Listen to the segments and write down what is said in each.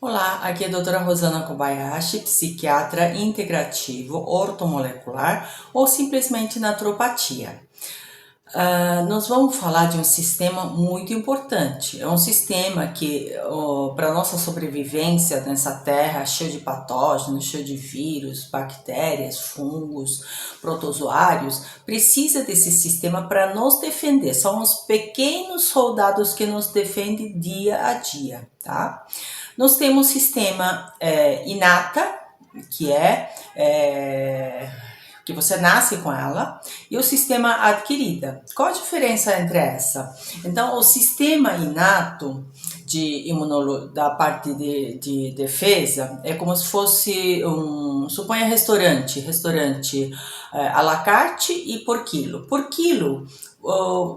Olá, aqui é a doutora Rosana Kobayashi, psiquiatra integrativo, ortomolecular ou simplesmente naturopatia. Nós vamos falar de um sistema muito importante. É um sistema que, para a nossa sobrevivência nessa terra cheia de patógenos, cheia de vírus, bactérias, fungos, protozoários, precisa desse sistema para nos defender. São os pequenos soldados que nos defendem dia a dia, tá? Nós temos sistema inata, que que você nasce com ela, e o sistema adquirida. Qual a diferença entre essa? Então, o sistema inato da parte de defesa é como se fosse suponha restaurante à la carte e por quilo. Por quilo,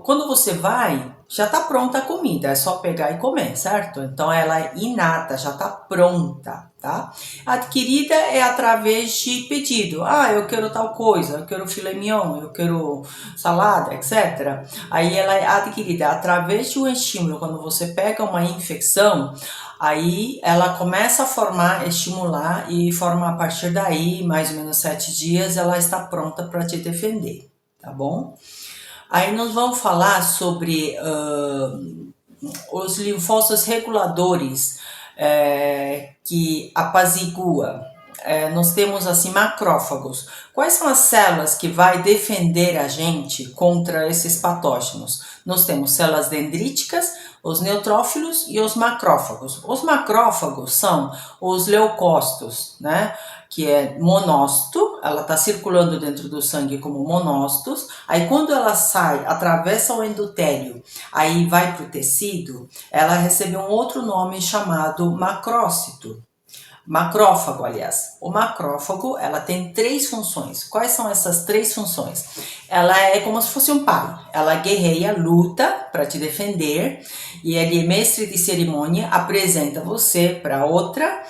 quando você vai, já está pronta a comida, é só pegar e comer, certo? Então ela é inata, já está pronta, tá? Adquirida é através de pedido. Eu quero tal coisa, eu quero filé mignon, eu quero salada, etc. Aí ela é adquirida através de um estímulo. Quando você pega uma infecção, aí ela começa a formar, estimular e forma a partir daí, mais ou menos 7 dias, ela está pronta para te defender, tá bom? Aí nós vamos falar sobre os linfócitos reguladores que apazigua. Nós temos assim macrófagos. Quais são as células que vai defender a gente contra esses patógenos? Nós temos células dendríticas, os neutrófilos e os macrófagos. Os macrófagos são os leucócitos, né? Que é monócito, ela está circulando dentro do sangue como monócitos, aí quando ela sai, atravessa o endotélio, aí vai para o tecido, ela recebe um outro nome chamado macrócito. Macrófago, aliás. O macrófago, ela tem 3 funções. Quais são essas 3 funções? Ela é como se fosse um pai. Ela guerreia, luta para te defender, e ele é mestre de cerimônia, apresenta você para outra,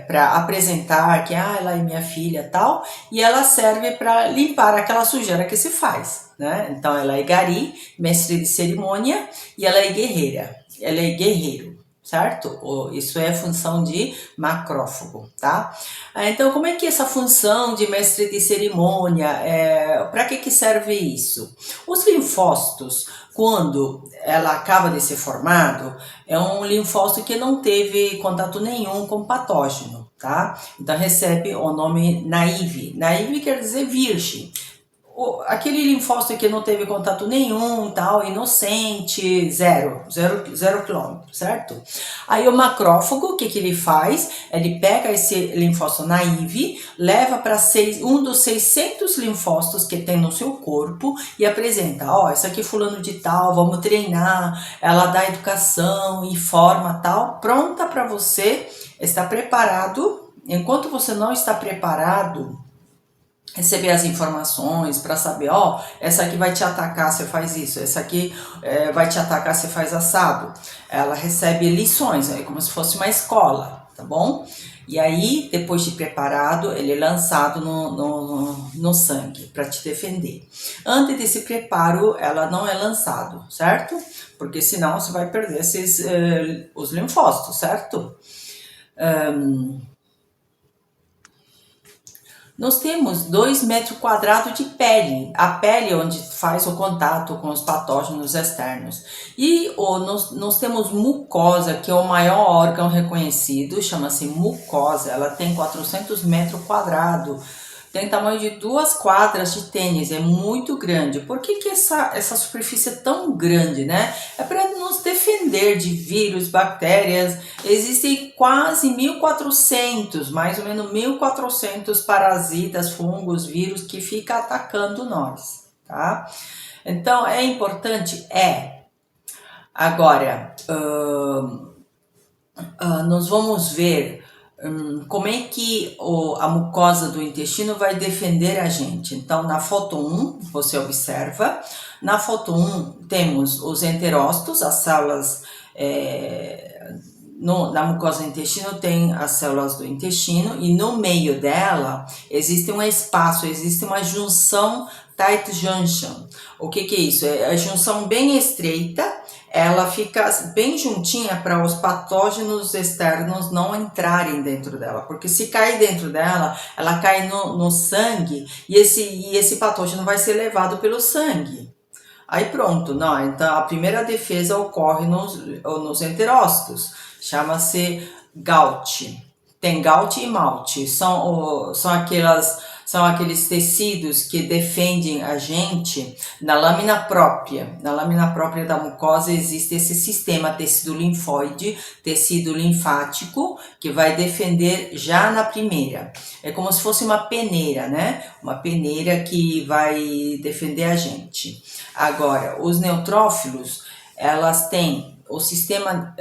para apresentar que ela é minha filha, tal, e ela serve para limpar aquela sujeira que se faz, né? Então ela é gari, mestre de cerimônia, e ela é guerreira. Ela é guerreiro, certo? Isso é função de macrófago, tá? Então, como é que essa função de mestre de cerimônia, para que serve isso? Os linfócitos, quando ela acaba de ser formado, é um linfócito que não teve contato nenhum com patógeno, tá? Então recebe o nome naive. Naive quer dizer virgem. Aquele linfócito que não teve contato nenhum, tal, inocente, zero quilômetro, certo? Aí o macrófago, o que ele faz? Ele pega esse linfócito naive, leva para um dos 600 linfócitos que tem no seu corpo e apresenta, esse aqui é fulano de tal, vamos treinar, ela dá educação e forma tal, pronta para você, está preparado. Enquanto você não está preparado, receber as informações para saber, essa aqui vai te atacar, você faz isso, essa aqui vai te atacar, você faz assado. Ela recebe lições, é como se fosse uma escola, tá bom? E aí, depois de preparado, ele é lançado no sangue para te defender. Antes desse preparo, ela não é lançado, certo? Porque senão você vai perder os linfócitos, certo? Nós temos 2 metros quadrados de pele. A pele é onde faz o contato com os patógenos externos. E nós temos mucosa, que é o maior órgão reconhecido, chama-se mucosa. Ela tem 400 metros quadrados. Tem tamanho de 2 quadras de tênis, é muito grande. Por que essa superfície é tão grande, né? É para nos defender de vírus, bactérias. Existem quase 1.400, mais ou menos 1.400 parasitas, fungos, vírus que ficam atacando nós, tá? Então, é importante? Agora, nós vamos ver como é que a mucosa do intestino vai defender a gente. Então, na foto 1, você observa, na foto 1 temos os enterócitos, as células, na mucosa do intestino tem as células do intestino, e no meio dela existe um espaço, existe uma junção tight junction. O que é isso? É a junção bem estreita, ela fica bem juntinha para os patógenos externos não entrarem dentro dela, porque se cair dentro dela, ela cai no sangue e esse patógeno vai ser levado pelo sangue. Aí pronto, não, então a primeira defesa ocorre nos enterócitos, chama-se GAUT. Tem GAUT e MALT, são aqueles tecidos que defendem a gente na lâmina própria. Na lâmina própria da mucosa existe esse sistema tecido linfóide, tecido linfático, que vai defender já na primeira. É como se fosse uma peneira, né? Uma peneira que vai defender a gente. Agora, os neutrófilos, elas têm o sistema...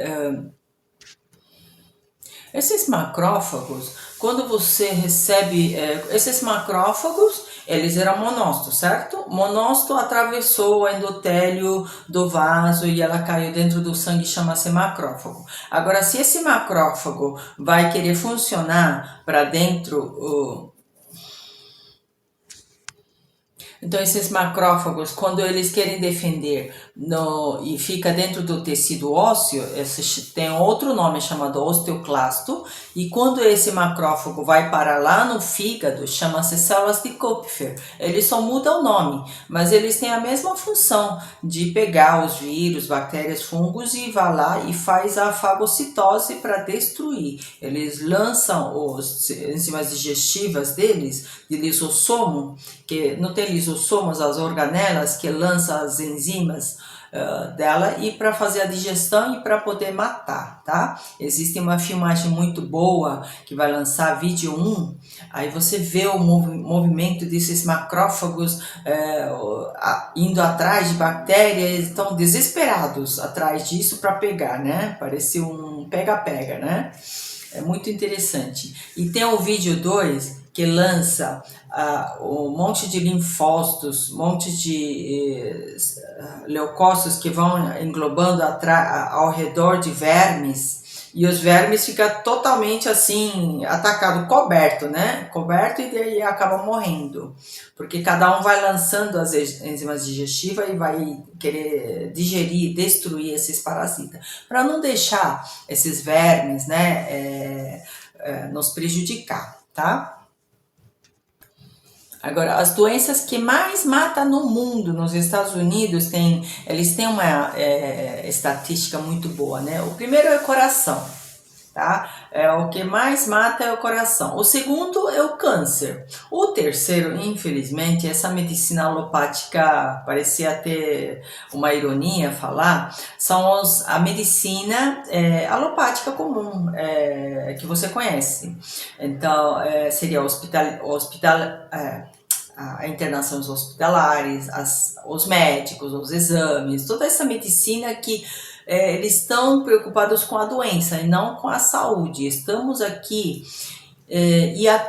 Esses macrófagos, quando você recebe... esses macrófagos, eles eram monócitos, certo? Monócito atravessou o endotélio do vaso e ela caiu dentro do sangue, chama-se macrófago. Agora, se esse macrófago vai querer funcionar para dentro... Então, esses macrófagos, quando eles querem defender e fica dentro do tecido ósseo, tem outro nome chamado osteoclasto, e quando esse macrófago vai para lá no fígado, chama-se células de Kupfer. Ele só muda o nome, mas eles têm a mesma função de pegar os vírus, bactérias, fungos e vai lá e faz a fagocitose para destruir. Eles lançam as enzimas digestivas deles, de lisossomo, que não tem lisossomos, as organelas que lançam as enzimas dela e para fazer a digestão e para poder matar, tá? Existe uma filmagem muito boa que vai lançar vídeo 1, aí você vê o movimento desses macrófagos indo atrás de bactérias, estão desesperados atrás disso para pegar, né? Parece um pega-pega, né? É muito interessante. E tem o vídeo 2 que lança um monte de linfócitos, um monte de leucócitos que vão englobando ao redor de vermes, e os vermes ficam totalmente assim, atacado, coberto, né? Coberto e daí acaba morrendo, porque cada um vai lançando as enzimas digestivas e vai querer digerir, destruir esses parasitas, para não deixar esses vermes, né, nos prejudicar, tá? Agora, as doenças que mais matam no mundo, nos Estados Unidos, eles têm uma estatística muito boa, né? O primeiro é o coração, tá? O que mais mata é o coração. O segundo é o câncer. O terceiro, infelizmente, essa medicina alopática, parecia ter uma ironia falar, são a medicina alopática comum, que você conhece. Então, seria a internações hospitalares, os médicos, os exames, toda essa medicina que eles estão preocupados com a doença e não com a saúde. Estamos aqui e a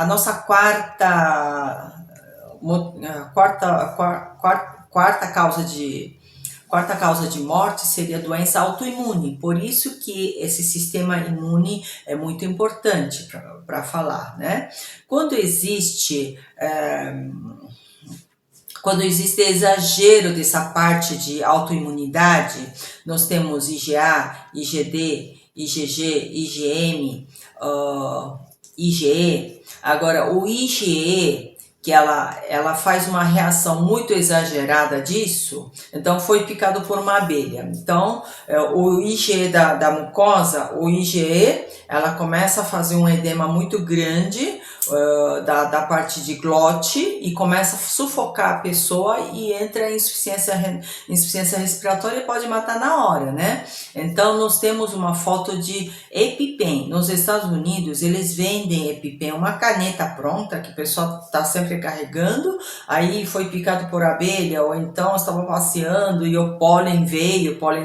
nossa quarta causa de morte seria doença autoimune. Por isso que esse sistema imune é muito importante para falar, né? Quando existe exagero dessa parte de autoimunidade, nós temos IgA, IgD, IgG, IgM, IgE. Agora, o IgE, que ela faz uma reação muito exagerada disso, então foi picado por uma abelha. Então, o IgE da mucosa, o IgE, ela começa a fazer um edema muito grande da parte de glote e começa a sufocar a pessoa e entra em insuficiência respiratória e pode matar na hora, né? Então, nós temos uma foto de EpiPen. Nos Estados Unidos, eles vendem EpiPen, uma caneta pronta que o pessoal está sempre carregando, aí foi picado por abelha, ou então estava passeando e o pólen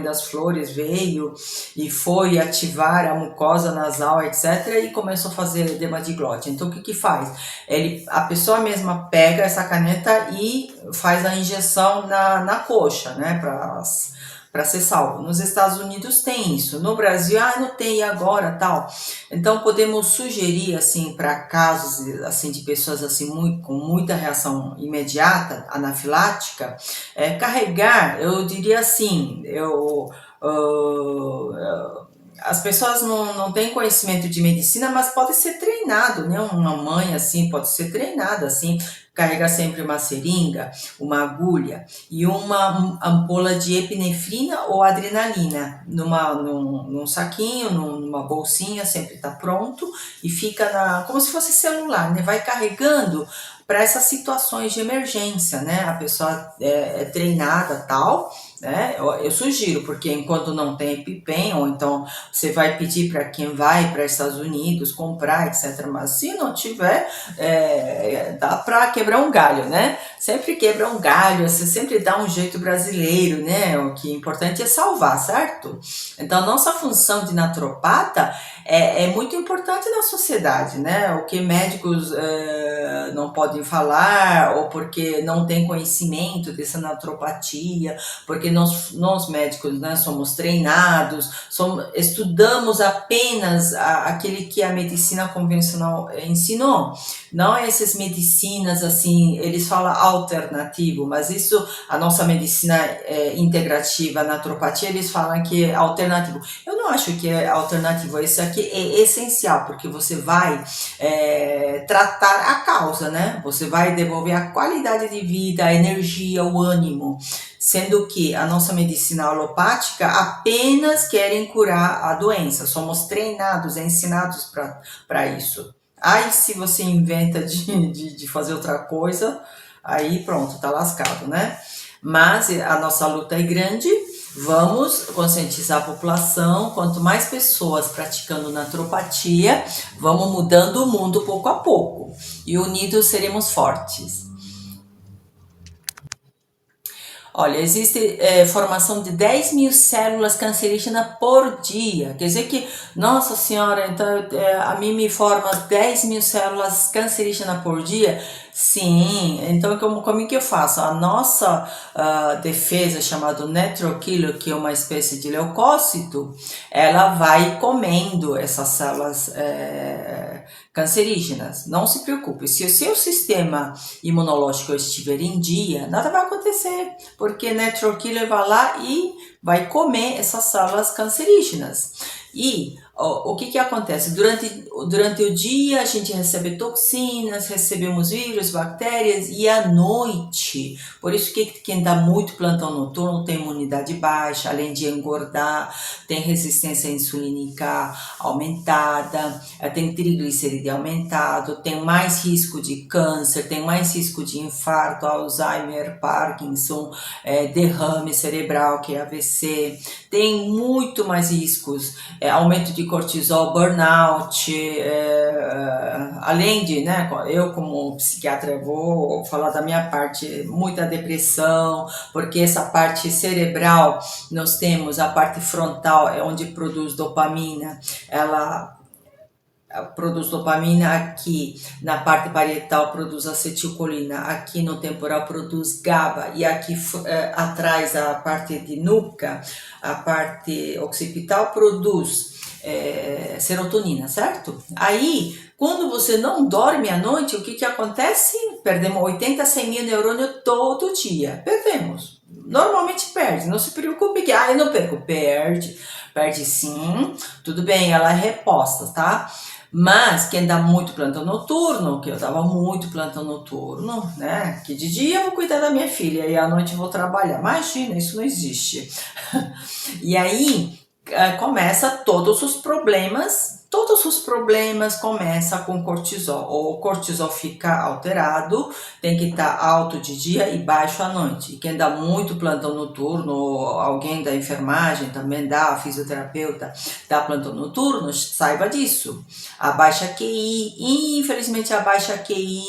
das flores veio e foi ativar a mucosa nasal, etc., e começou a fazer edema de glote. Então, o que faz? A pessoa mesma pega essa caneta e faz a injeção na coxa, né, para ser salvo. Nos Estados Unidos tem isso, no Brasil, não tem e agora, tal. Então podemos sugerir assim para casos assim de pessoas assim com muita reação imediata, anafilática, carregar, eu diria assim, as pessoas não têm conhecimento de medicina, mas pode ser treinado, né? Uma mãe assim pode ser treinada assim, carregar sempre uma seringa, uma agulha e uma ampola de epinefrina ou adrenalina num saquinho, numa bolsinha, sempre está pronto e fica como se fosse celular, né? Vai carregando para essas situações de emergência, né? A pessoa é treinada tal, né? Eu sugiro, porque enquanto não tem EpiPen, ou então você vai pedir para quem vai para os Estados Unidos comprar, etc. Mas se não tiver, dá para quebrar um galho, né? Sempre quebra um galho, você sempre dá um jeito brasileiro, né? O que é importante é salvar, certo? Então, nossa função de naturopata é muito importante na sociedade, né? O que médicos não podem falar, ou porque não tem conhecimento dessa naturopatia, porque nós médicos, né, somos treinados, estudamos apenas aquele que a medicina convencional ensinou, não essas medicinas assim, eles falam alternativo, mas isso, a nossa medicina integrativa, a naturopatia, eles falam que é alternativo. Eu não acho que é alternativo, esse aqui é essencial, porque você vai tratar a causa, né? Você vai devolver a qualidade de vida, a energia, o ânimo, sendo que a nossa medicina alopática apenas querem curar a doença. Somos treinados, ensinados para isso. Aí se você inventa de fazer outra coisa, aí pronto, tá lascado, né? Mas a nossa luta é grande, vamos conscientizar a população, quanto mais pessoas praticando naturopatia, vamos mudando o mundo pouco a pouco, e unidos seremos fortes. Olha, existe formação de 10 mil células cancerígenas por dia. Quer dizer que, nossa senhora, então a mim me forma 10 mil células cancerígenas por dia? Sim, então como é que eu faço? A nossa defesa, chamada Natural Killer, que é uma espécie de leucócito, ela vai comendo essas células cancerígenas. Não se preocupe, se o seu sistema imunológico estiver em dia, nada vai acontecer, porque Natural Killer vai lá e vai comer essas células cancerígenas. E o que acontece? Durante o dia a gente recebe toxinas, recebemos vírus, bactérias, e à noite, por isso que quem dá muito plantão noturno tem imunidade baixa, além de engordar, tem resistência insulínica aumentada, tem triglicerídeo aumentado, tem mais risco de câncer, tem mais risco de infarto, Alzheimer, Parkinson, derrame cerebral, que é AVC, tem muito mais riscos, aumento de cortisol, burnout, além de, né, eu como psiquiatra vou falar da minha parte, muita depressão, porque essa parte cerebral, nós temos a parte frontal, é onde produz dopamina, ela produz dopamina, aqui na parte parietal produz acetilcolina, aqui no temporal produz GABA, e aqui atrás a parte de nuca, a parte occipital produz serotonina, certo? Aí, quando você não dorme à noite, o que acontece? Perdemos 80 a 100 mil neurônios todo dia. Perdemos. Normalmente perde. Não se preocupe que, eu não perco. Perde sim. Tudo bem, ela é reposta, tá? Mas quem dá muito plantão noturno, que eu dava muito plantão noturno, né? Que de dia eu vou cuidar da minha filha e à noite eu vou trabalhar. Imagina, isso não existe. E aí começa todos os problemas começam com cortisol. O cortisol fica alterado, tem que estar alto de dia e baixo à noite. E quem dá muito plantão noturno, alguém da enfermagem também dá, fisioterapeuta dá plantão noturno, saiba disso. A baixa QI, infelizmente a baixa QI,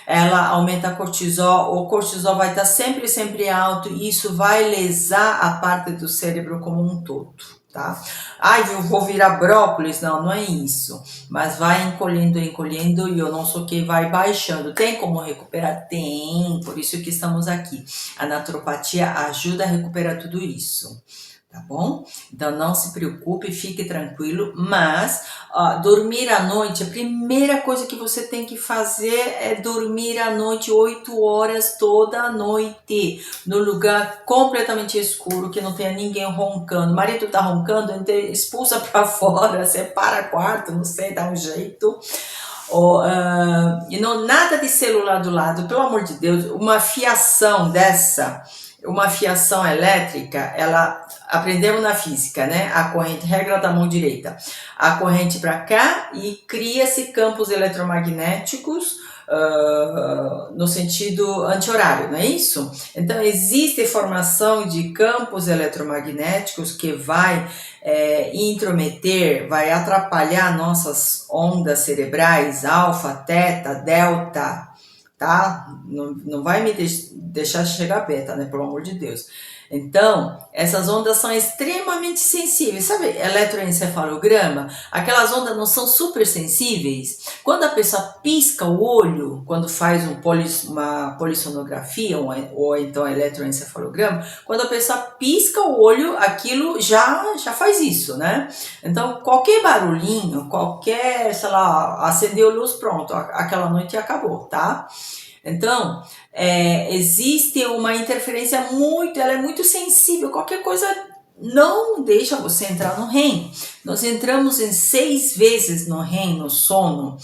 ela aumenta cortisol, o cortisol vai estar sempre alto, e isso vai lesar a parte do cérebro como um todo. tá? Ai, eu vou virar brócolis. Não, não é isso. Mas vai encolhendo, encolhendo e o nosso que vai baixando. Tem como recuperar? Tem. Por isso que estamos aqui. A naturopatia ajuda a recuperar tudo isso. Tá bom? Então não se preocupe, fique tranquilo, mas dormir à noite, a primeira coisa que você tem que fazer é dormir à noite 8 horas toda noite, no lugar completamente escuro, que não tenha ninguém roncando. O marido tá roncando, então expulsa para fora, separa quarto, não sei, dá um jeito. E não nada de celular do lado, pelo amor de Deus, uma fiação dessa, uma fiação elétrica, ela aprendemos na física, né? A corrente, regra da mão direita, a corrente para cá e cria-se campos eletromagnéticos no sentido anti-horário, não é isso? Então existe formação de campos eletromagnéticos que vai intrometer, vai atrapalhar nossas ondas cerebrais, alfa, teta, delta, tá? Não vai me deixar chegar beta, né? Pelo amor de Deus. Então, essas ondas são extremamente sensíveis. Sabe, eletroencefalograma? Aquelas ondas não são super sensíveis? Quando a pessoa pisca o olho, quando faz uma polissonografia ou então eletroencefalograma, quando a pessoa pisca o olho, aquilo já faz isso, né? Então, qualquer barulhinho, qualquer, sei lá, acendeu a luz, pronto, aquela noite acabou, tá? Então, existe uma interferência ela é muito sensível, qualquer coisa não deixa você entrar no REM. Nós entramos em 6 vezes no REM, no sono.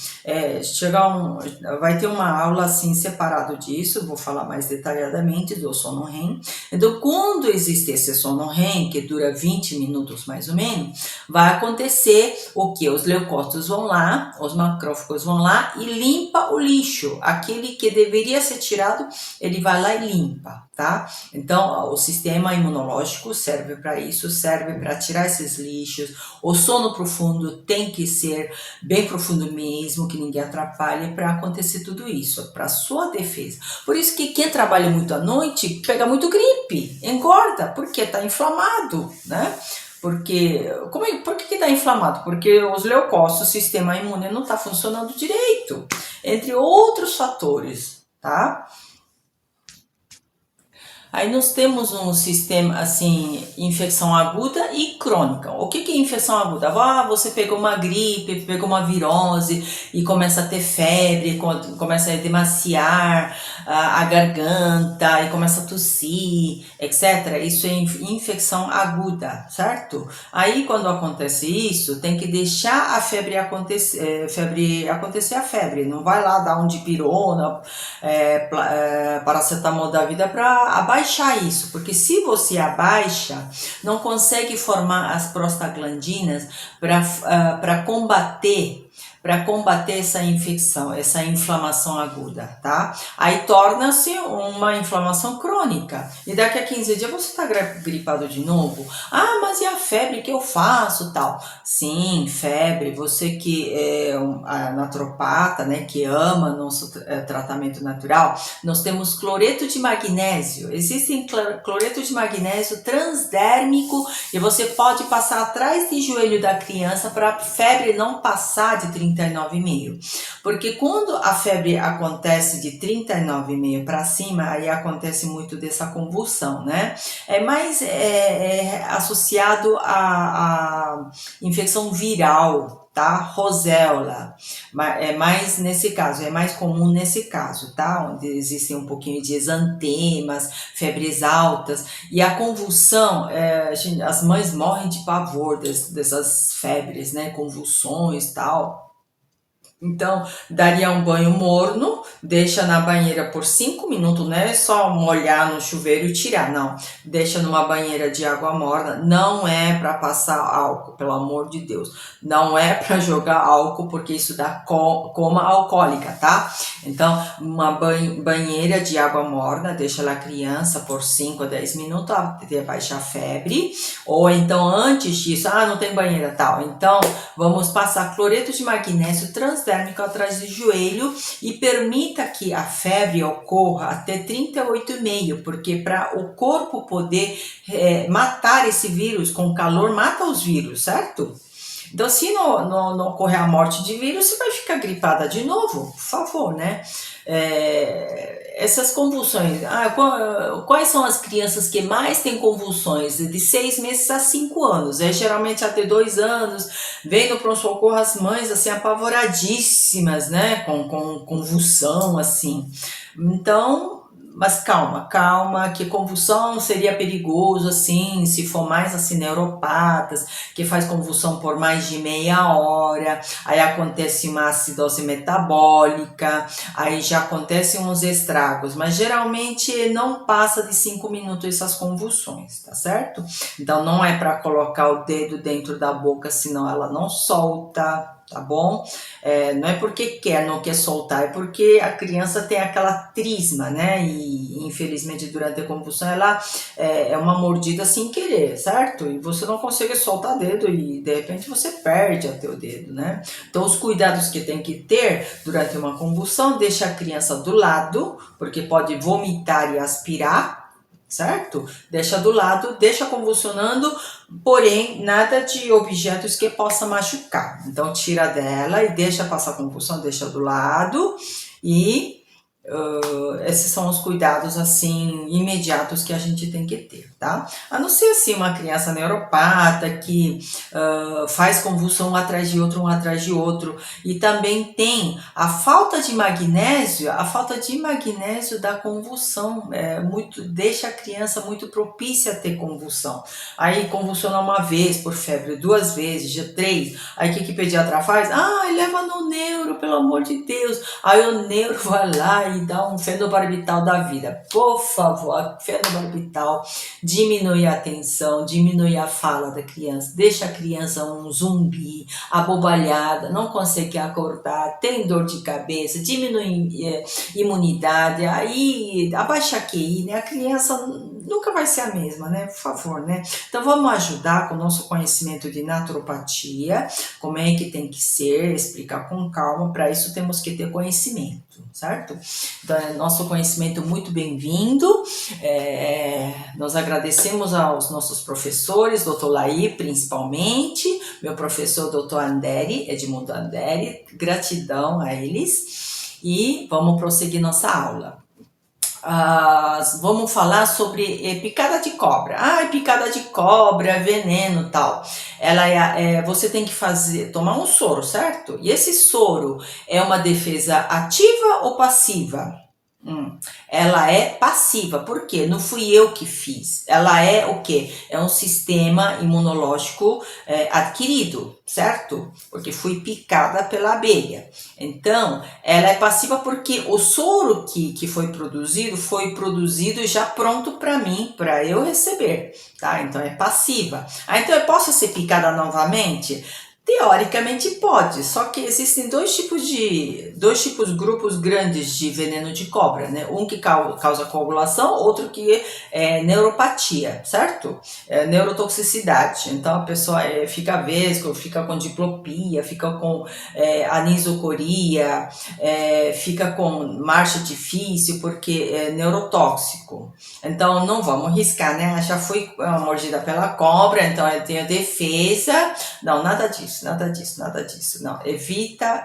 Vai ter uma aula assim separado disso, vou falar mais detalhadamente do sono REM. Então, quando existe esse sono REM, que dura 20 minutos mais ou menos, vai acontecer o que? Os leucócitos vão lá, os macrófagos vão lá e limpa o lixo. Aquele que deveria ser tirado, ele vai lá e limpa, tá? Então, o sistema imunológico serve para isso, serve para tirar esses lixos. O sono profundo tem que ser bem profundo mesmo, que ninguém atrapalhe para acontecer tudo isso, para sua defesa. Por isso que quem trabalha muito à noite pega muito gripe, engorda, porque está inflamado, né? Por que está inflamado? Porque os leucócitos, o sistema imune não está funcionando direito, entre outros fatores, tá? Aí nós temos um sistema, assim, infecção aguda e crônica. O que é infecção aguda? Você pegou uma gripe, pegou uma virose e começa a ter febre, começa a demaciar a garganta e começa a tossir, etc. Isso é infecção aguda, certo? Aí quando acontece isso, tem que deixar a febre acontecer, a febre. Não vai lá dar um dipirona, paracetamol da vida para abaixar isso, porque se você abaixa, não consegue formar as prostaglandinas para combater essa infecção, essa inflamação aguda, tá? Aí torna-se uma inflamação crônica. E daqui a 15 dias você tá gripado de novo. Mas e a febre que eu faço, tal? Sim, febre. Você que é a naturopata, né, que ama nosso tratamento natural, nós temos cloreto de magnésio. Existem cloreto de magnésio transdérmico e você pode passar atrás de joelho da criança para a febre não passar de 39,5. Porque quando a febre acontece de 39,5 para cima, aí acontece muito dessa convulsão, né? É mais associado a infecção viral, tá? Roséola. É mais nesse caso, é mais comum nesse caso, tá? Onde existem um pouquinho de exantemas, febres altas. E a convulsão, as mães morrem de pavor dessas febres, né? Convulsões e tal. Então, daria um banho morno, deixa na banheira por 5 minutos, não é só molhar no chuveiro e tirar, não. Deixa numa banheira de água morna, não é para passar álcool, pelo amor de Deus. Não é para jogar álcool, porque isso dá coma alcoólica, tá? Então, uma banheira de água morna, deixa lá a criança por 5 a 10 minutos até baixar a febre. Ou então, antes disso, não tem banheira, tal. Então, vamos passar cloreto de magnésio transdérmico térmico atrás do joelho e permita que a febre ocorra até 38,5, porque para o corpo poder matar esse vírus, com calor mata os vírus, certo? Então, se não ocorrer a morte de vírus, você vai ficar gripada de novo, por favor, né? Essas convulsões, quais são as crianças que mais têm convulsões? De 6 meses a 5 anos, geralmente até 2 anos, vem no pronto-socorro as mães assim apavoradíssimas, né? Com convulsão, assim. Então, mas calma, que convulsão seria perigoso, assim, se for mais assim, neuropatas, que faz convulsão por mais de meia hora, aí acontece uma acidose metabólica, aí já acontecem uns estragos, mas geralmente não passa de 5 minutos essas convulsões, tá certo? Então não é para colocar o dedo dentro da boca, senão ela não solta, tá bom? Não é porque não quer soltar, é porque a criança tem aquela trisma, né? E infelizmente durante a convulsão ela é uma mordida sem querer, certo? E você não consegue soltar o dedo e de repente você perde até o dedo, né? Então os cuidados que tem que ter durante uma convulsão, deixa a criança do lado, porque pode vomitar e aspirar, certo? Deixa do lado, deixa convulsionando, porém nada de objetos que possa machucar. Então tira dela e deixa passar a convulsão, deixa do lado e esses são os cuidados assim imediatos que a gente tem que ter, tá? A não ser assim uma criança neuropata que faz convulsão um atrás de outro, e também tem a falta de magnésio da convulsão, deixa a criança muito propícia a ter convulsão. Aí convulsiona uma vez por febre, 2 vezes, já 3, aí o que o pediatra faz? Leva no neuro, pelo amor de Deus. Aí o neuro vai lá e dá um fenobarbital da vida. Por favor, fenobarbital diminui a atenção, diminui a fala da criança, deixa a criança um zumbi, abobalhada, não consegue acordar, tem dor de cabeça, diminui imunidade, aí abaixa a QI, né? A criança nunca vai ser a mesma, né? Por favor, né? Então vamos ajudar com o nosso conhecimento de naturopatia, como é que tem que ser, explicar com calma. Para isso temos que ter conhecimento, certo? Então é nosso conhecimento muito bem-vindo. Nós agradecemos aos nossos professores, doutor Laí principalmente, meu professor doutor Anderi, Edmundo Anderi, gratidão a eles, e vamos prosseguir nossa aula. Vamos falar sobre picada de cobra. Picada de cobra, veneno, tal. Você tem que tomar um soro, certo? E esse soro é uma defesa ativa ou passiva? Ela é passiva, por quê? Não fui eu que fiz. Ela é o quê? É um sistema imunológico adquirido, certo? Porque fui picada pela abelha. Então, ela é passiva porque o soro que foi produzido já pronto para mim, para eu receber, tá? Então é passiva. Então eu posso ser picada novamente? Teoricamente pode, só que existem dois grupos grandes de veneno de cobra, né? Um que causa coagulação, outro que é neuropatia, certo? Neurotoxicidade. Então a pessoa fica vesgo, fica com diplopia, fica com anisocoria, fica com marcha difícil, porque é neurotóxico. Então não vamos arriscar, né? Já fui mordida pela cobra, então eu tenho defesa. Não, nada disso. Não, evita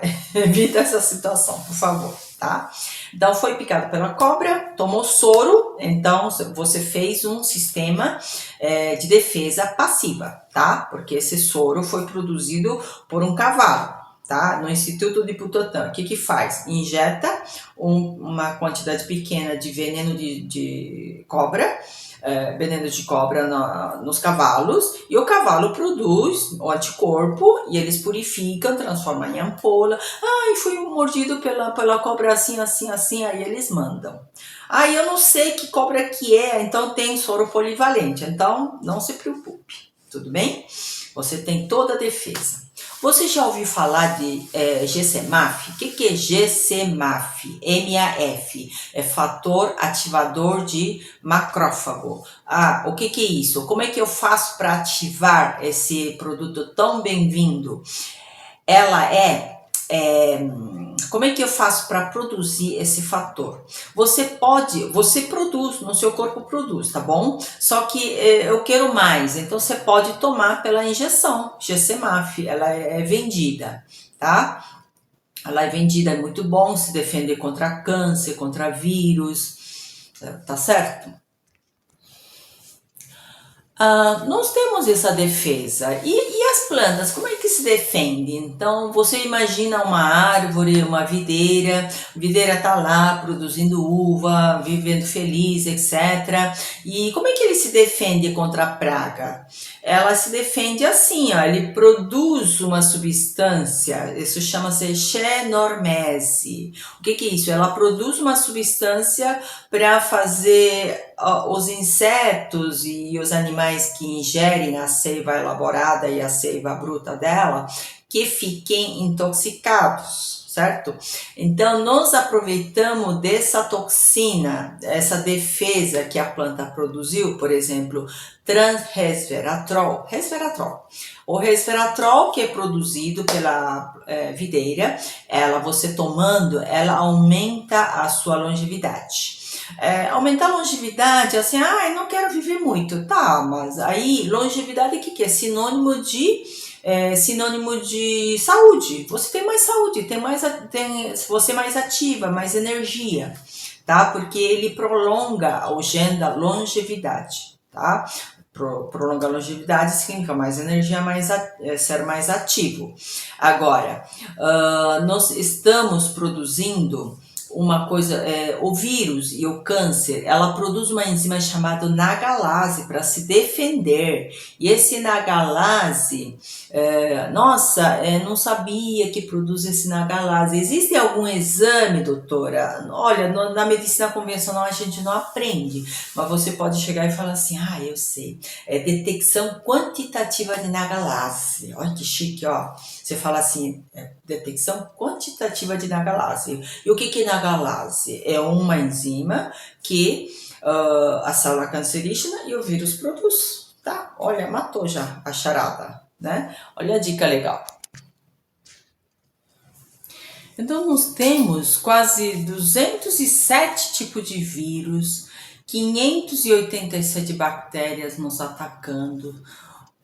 essa situação, por favor, tá? Então, foi picado pela cobra, tomou soro, então você fez um sistema de defesa passiva, tá? Porque esse soro foi produzido por um cavalo, tá? No Instituto de Butantan. O que faz? Injeta uma quantidade pequena de veneno de cobra, veneno de cobra nos cavalos, e o cavalo produz o anticorpo e eles purificam, transformam em ampola. Fui mordido pela cobra assim, aí eles mandam. Eu não sei que cobra que é, então tem soro polivalente, então não se preocupe, tudo bem? Você tem toda a defesa. Você já ouviu falar de GCMAF? O que é GCMAF? MAF. É fator ativador de macrófago. O que é isso? Como é que eu faço para ativar esse produto tão bem-vindo? Ela é como é que eu faço para produzir esse fator? Você produz, no seu corpo produz, tá bom? Só que eu quero mais, então você pode tomar pela injeção, GCMAF, ela é vendida, tá? Ela é vendida, é muito bom, se defender contra câncer, contra vírus, tá certo? Nós temos essa defesa. E as plantas, como é que se defende? Então, você imagina uma árvore, uma videira está lá produzindo uva, vivendo feliz, etc. E como é que ele se defende contra a praga? Ela se defende assim, ó, ele produz uma substância, isso chama-se xenormese. O que é isso? Ela produz uma substância para fazer os insetos e os animais que ingerem a seiva elaborada e a seiva bruta dela, que fiquem intoxicados, certo? Então, nós aproveitamos dessa toxina, essa defesa que a planta produziu, por exemplo, resveratrol. O resveratrol que é produzido pela videira, você tomando, ela aumenta a sua longevidade. Aumentar a longevidade, assim, eu não quero viver muito, tá, mas aí longevidade o que é? Sinônimo de saúde. Você tem mais saúde, você é mais ativa, mais energia, tá? Porque ele prolonga a longevidade, tá? Prolongar a longevidade significa mais energia, ser mais ativo. Agora, nós estamos produzindo uma coisa, o vírus e o câncer, ela produz uma enzima chamada nagalase para se defender. E esse nagalase, não sabia que produz esse nagalase. Existe algum exame, doutora? Olha, na medicina convencional a gente não aprende, mas você pode chegar e falar assim, eu sei, é detecção quantitativa de nagalase. Olha que chique, ó. Você fala assim, detecção quantitativa de nagalase. E o que é nagalase? É uma enzima que a célula cancerígena e o vírus produz, tá? Olha, matou já a charada, né? Olha a dica legal. Então, nós temos quase 207 tipos de vírus, 587 bactérias nos atacando,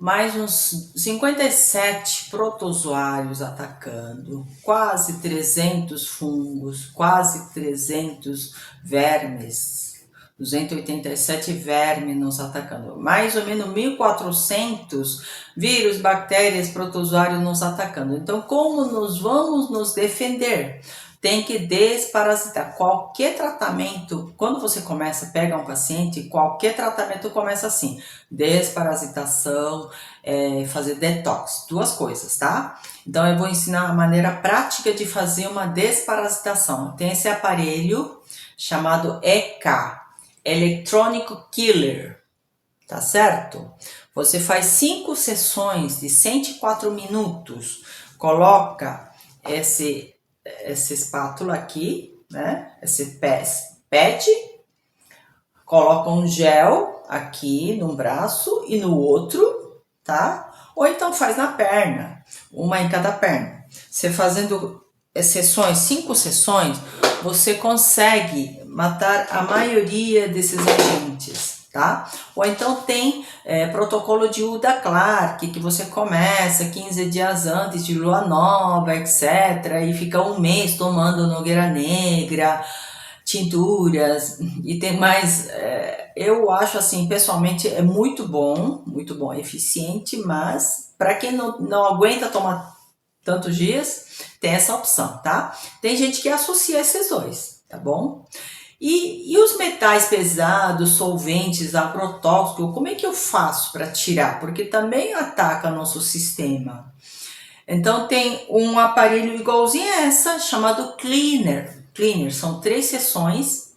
mais uns 57 protozoários atacando, quase 300 fungos, quase 300 vermes, 287 vermes nos atacando, mais ou menos 1.400 vírus, bactérias, protozoários nos atacando. Então, como nós vamos nos defender? Tem que desparasitar. Qualquer tratamento, quando você pega um paciente, qualquer tratamento começa assim, desparasitação, fazer detox, duas coisas, tá? Então eu vou ensinar a maneira prática de fazer uma desparasitação. Tem esse aparelho chamado EK, Electronic Killer, tá certo? Você faz 5 sessões de 104 minutos, coloca essa espátula aqui, né? Esse pet, coloca um gel aqui num braço e no outro, tá? Ou então faz na perna, uma em cada perna. Você fazendo 5 sessões, você consegue matar a maioria desses agentes, tá? Ou então tem protocolo de Uda Clark, que você começa 15 dias antes de lua nova, etc. E fica um mês tomando nogueira negra, tinturas, e tem mais, eu acho assim, pessoalmente é muito bom, eficiente, mas para quem não aguenta tomar tantos dias, tem essa opção, tá? Tem gente que associa esses dois, tá bom? E os metais pesados, solventes, agrotóxicos, como é que eu faço para tirar? Porque também ataca nosso sistema. Então tem um aparelho igualzinho a essa, chamado Cleaner. São 3 sessões.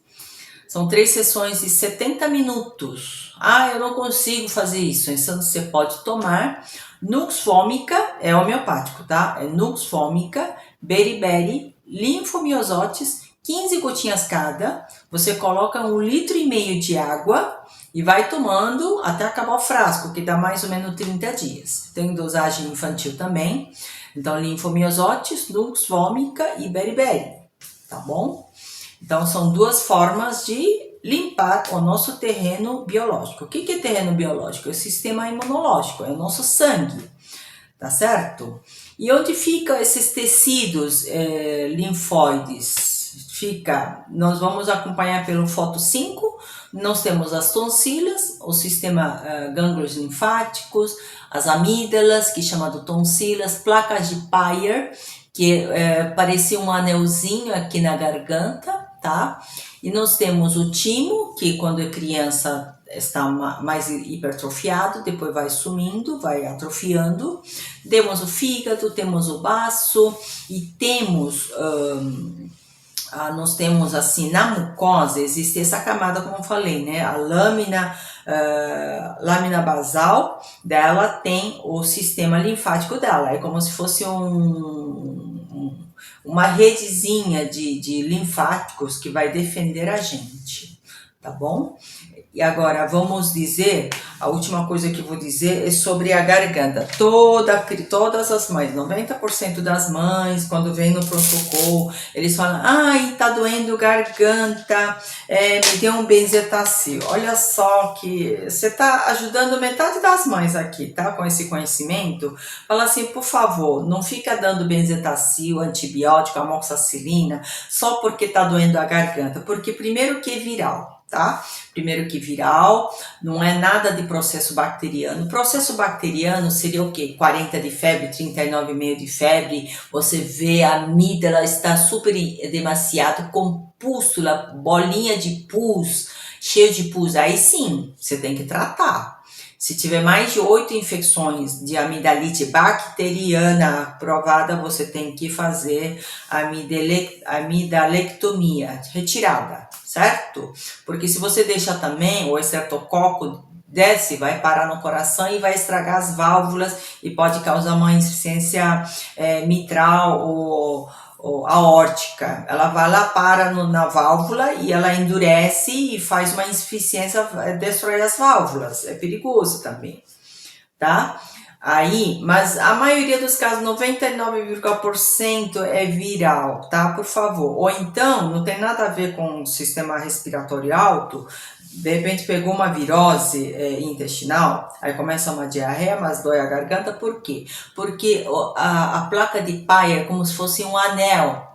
São 3 sessões de 70 minutos. Eu não consigo fazer isso. Então você pode tomar Nux Vomica, é homeopático, tá? É Nux Vomica, Beriberi, linfomiosotes, 15 gotinhas cada. Você coloca 1,5 litro de água E vai tomando até acabar o frasco, que dá mais ou menos 30 dias. Tem dosagem infantil também. Então, linfomiosotis, lux vomica e beriberi, tá bom? Então, são duas formas de limpar o nosso terreno biológico. O que é terreno biológico? É o sistema imunológico, é o nosso sangue, tá certo? E onde ficam esses tecidos linfóides? Nós vamos acompanhar pelo foto 5, nós temos as tonsilas, o sistema gânglios linfáticos, as amígdalas, que chamado tonsilas, placas de Peyer, que parecia um anelzinho aqui na garganta, tá? E nós temos o timo, que quando é criança está mais hipertrofiado, depois vai sumindo, vai atrofiando. Temos o fígado, temos o baço e temos... nós temos assim, na mucosa existe essa camada, como eu falei, né? A lâmina basal dela tem o sistema linfático dela, é como se fosse uma redezinha de linfáticos que vai defender a gente, tá bom? E agora vamos dizer, a última coisa que eu vou dizer é sobre a garganta. Todas as mães, 90% das mães, quando vem no pronto-socorro, eles falam, ai, tá doendo garganta, me dê um benzetacil. Olha só que você tá ajudando metade das mães aqui, tá? Com esse conhecimento. Fala assim, por favor, não fica dando benzetacil, antibiótico, amoxicilina, só porque tá doendo a garganta. Porque primeiro que é viral, tá? Primeiro que viral, não é nada de processo bacteriano. Processo bacteriano seria o quê? 40 de febre, 39,5 de febre, você vê a amígdala está super demasiado, com pústula, bolinha de pus, cheio de pus, aí sim, você tem que tratar. Se tiver mais de 8 infecções de amidalite bacteriana provada, você tem que fazer amidalectomia, retirada, certo? Porque se você deixar também, o estreptococo desce, vai parar no coração e vai estragar as válvulas e pode causar uma insuficiência mitral ou aórtica. Ela vai lá, para na válvula e ela endurece e faz uma insuficiência, destrói as válvulas. É perigoso também, tá? Aí, mas a maioria dos casos, 99,% é viral, tá? Por favor. Ou então, não tem nada a ver com o sistema respiratório alto, de repente pegou uma virose intestinal, aí começa uma diarreia, mas dói a garganta, por quê? Porque a placa de Peyer é como se fosse um anel,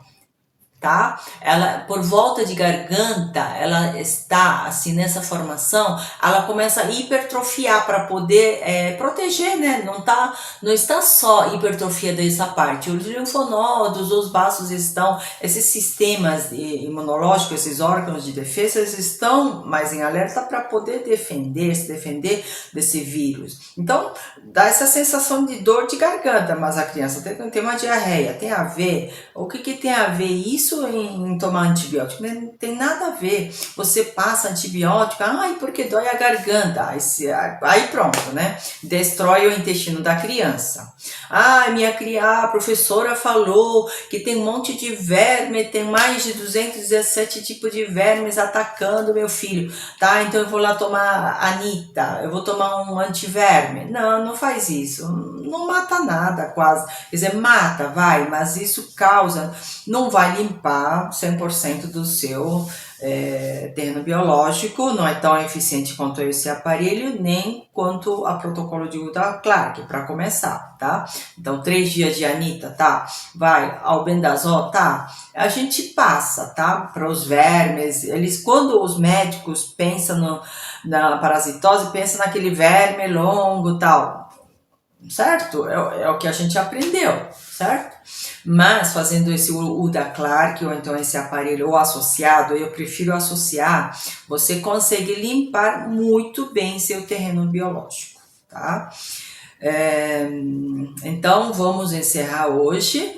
tá? Ela, por volta de garganta, ela está assim nessa formação, ela começa a hipertrofiar para poder proteger, né? Não está só hipertrofia dessa parte, os linfonodos, os vasos estão, esses sistemas imunológicos, esses órgãos de defesa, eles estão mais em alerta para poder se defender desse vírus. Então, dá essa sensação de dor de garganta, mas a criança tem uma diarreia, tem a ver, o que tem a ver isso em tomar antibiótico? Não tem nada a ver. Você passa antibiótico, ai, porque dói a garganta. Aí pronto, né? Destrói o intestino da criança. Ah, a professora falou que tem um monte de verme, tem mais de 217 tipos de vermes atacando meu filho, tá? Então eu vou lá tomar Anita, eu vou tomar um antiverme. Não faz isso. Não mata nada, quase. Quer dizer, mata, vai, mas isso causa, não vai limpar 100% do seu terreno biológico, não é tão eficiente quanto esse aparelho, nem quanto a protocolo de Uda Clark, para começar, tá? Então, 3 dias de Anita, tá? Vai, albendazol, tá? A gente passa, tá? Para os vermes, quando os médicos pensam na parasitose, pensam naquele verme longo, tal, certo? É o que a gente aprendeu, certo? Mas fazendo esse Uda Clark ou então esse aparelho ou associado, eu prefiro associar, você consegue limpar muito bem seu terreno biológico, tá? Então vamos encerrar hoje.